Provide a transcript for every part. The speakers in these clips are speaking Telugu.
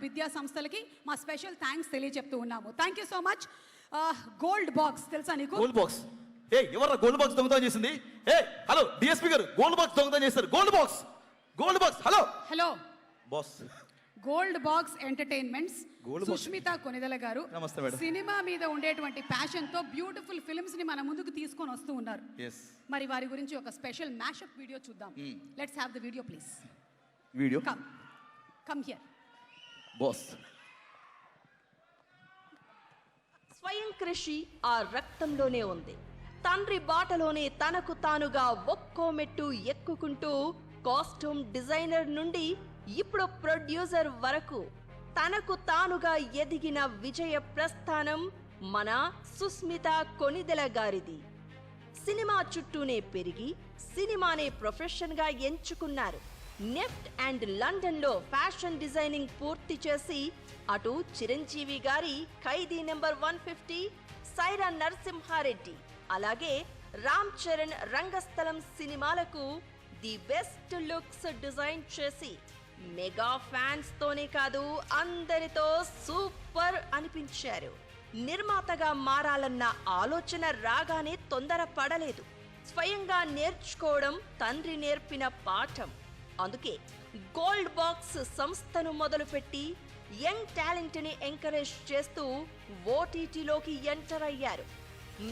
విద్యా సంస్థలకి మా స్పెషల్ థ్యాంక్స్ తెలియజెప్తూ ఉన్నాము. Thank you so much. Gold box తెలుసా నీకు? గోల్డ్ బాక్స్ ఎవరు గోల్డ్ బాక్స్ దొంగతనం చేసింది? హలో డిఎస్పీ గారు, గోల్డ్ బాక్స్ దొంగతనం చేస్తారు. Gold box hello boss. Gold box entertainments Sushmita Konidela గారు సినిమా మీద ఉండేటువంటి ప్యాషన్ తో బ్యూటిఫుల్ ఫిల్మ్స్ ని మన ముందుకు తీసుకొని వస్తూ ఉన్నారు. మరి వారి గురించి ఒక స్పెషల్ మ్యాషప్ వీడియో చూద్దాం. Let's have the video please. Video come here boss. స్వయం కృషి ఆ రక్తంలోనే ఉంది. తండ్రి బాటలోనే తనకు తానుగా ఒక్కో మెట్టు ఎక్కుకుంటూ కాస్ట్యూమ్ డిజైనర్ నుండి ఇప్పుడు ప్రొడ్యూసర్ వరకు తనకు తానుగా ఎదిగిన విజయ ప్రస్థానం మన సుస్మిత కొనిదెల గారిది. సినిమా చుట్టూనే పెరిగి సినిమానే ప్రొఫెషన్ గా ఎంచుకున్నారు. నెఫ్ట్ అండ్ లండన్ లో ఫ్యాషన్ డిజైనింగ్ పూర్తి చేసి అటు చిరంజీవి గారి ఖైదీ నెంబర్ 150, సైరా నరసింహారెడ్డి, అలాగే రామ్ చరణ్ రంగస్థలం సినిమాలకు ది బెస్ట్ లుక్స్ డిజైన్ చేసి మెగా ఫ్యాన్స్ తోనే కాదు అందరితో సూపర్ అనిపించారు. నిర్మాతగా మారాలన్న ఆలోచన రాగానే తొందరపడలేదు. స్వయంగా నేర్చుకోవడం తండ్రి నేర్పిన పాఠం. అందుకే గోల్డ్ బాక్స్ సంస్థను మొదలుపెట్టి యంగ్ టాలెంట్ ని ఎంకరేజ్ చేస్తూ ఓటీటీలోకి ఎంటర్ అయ్యారు.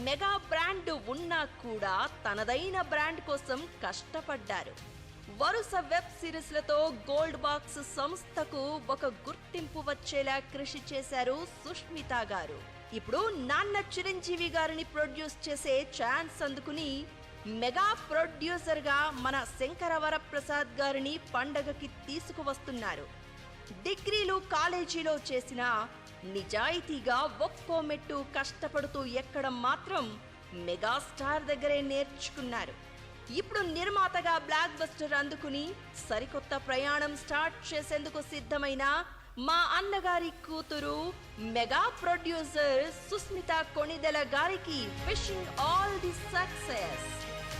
మెగా బ్రాండ్ ఉన్నా కూడా తనదైన బ్రాండ్ కోసం కష్టపడ్డారు. వరుస వెబ్ సిరీస్లతో గోల్డ్ బాక్స్ సంస్థకు ఒక గుర్తింపు వచ్చేలా కృషి చేశారు సుష్మిత గారు. ఇప్పుడు నాన్న చిరంజీవి గారిని ప్రొడ్యూస్ చేసే ఛాన్స్ అందుకుని మెగా ప్రొడ్యూసర్ గా మన శంకరవరప్రసాద్ గారిని పండగకి తీసుకువస్తున్నారు. డిగ్రీలు కాలేజీలో చేసిన నిజాయితీగా ఒక్కో మెట్టు కష్టపడుతూ ఎక్కడం మాత్రం మెగాస్టార్ దగ్గరే నేర్చుకున్నారు. ఇప్పుడు నిర్మాతగా బ్లాక్ బస్టర్ అందుకుని సరికొత్త ప్రయాణం స్టార్ట్ చేసేందుకు సిద్ధమైన మా అన్నగారి కూతురు మెగా ప్రొడ్యూసర్ సుస్మిత కొనిదెల గారికి wishing all the success.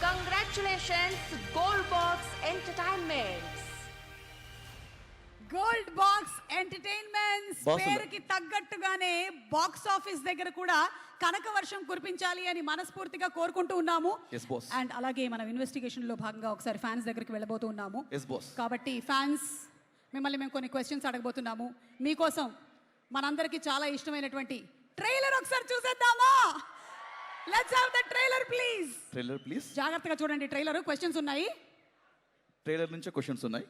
Congratulations gold box entertainments. Gold box entertainments పేరుకి తగ్గట్టుగానే బాక్స్ ఆఫీస్ దగ్గర కూడా కనక వర్షం కురిపించాలి అని మనస్ఫూర్తిగా కోరుకుంటూ ఉన్నాము. అండ్ అలాగే మనం ఇన్వెస్టిగేషన్ లో భాగంగా ఒకసారి ఫ్యాన్స్ దగ్గరికి వెళ్ళబోతూ ఉన్నాము. కాబట్టి ఫ్యాన్స్ మిమ్మల్ని మేము కొన్ని క్వశ్చన్స్ అడగబోతున్నాము. మీకోసం మనందరికి చాలా ఇష్టమైనటువంటి ట్రైలర్ ఒకసారి చూసేద్దామా? Let's have the trailer please. Trailer please. జాగ్రత్తగా చూడండి, ట్రైలర్ క్వశ్చన్స్ ఉన్నాయి. ట్రైలర్ నుంచి క్వశ్చన్స్ ఉన్నాయి.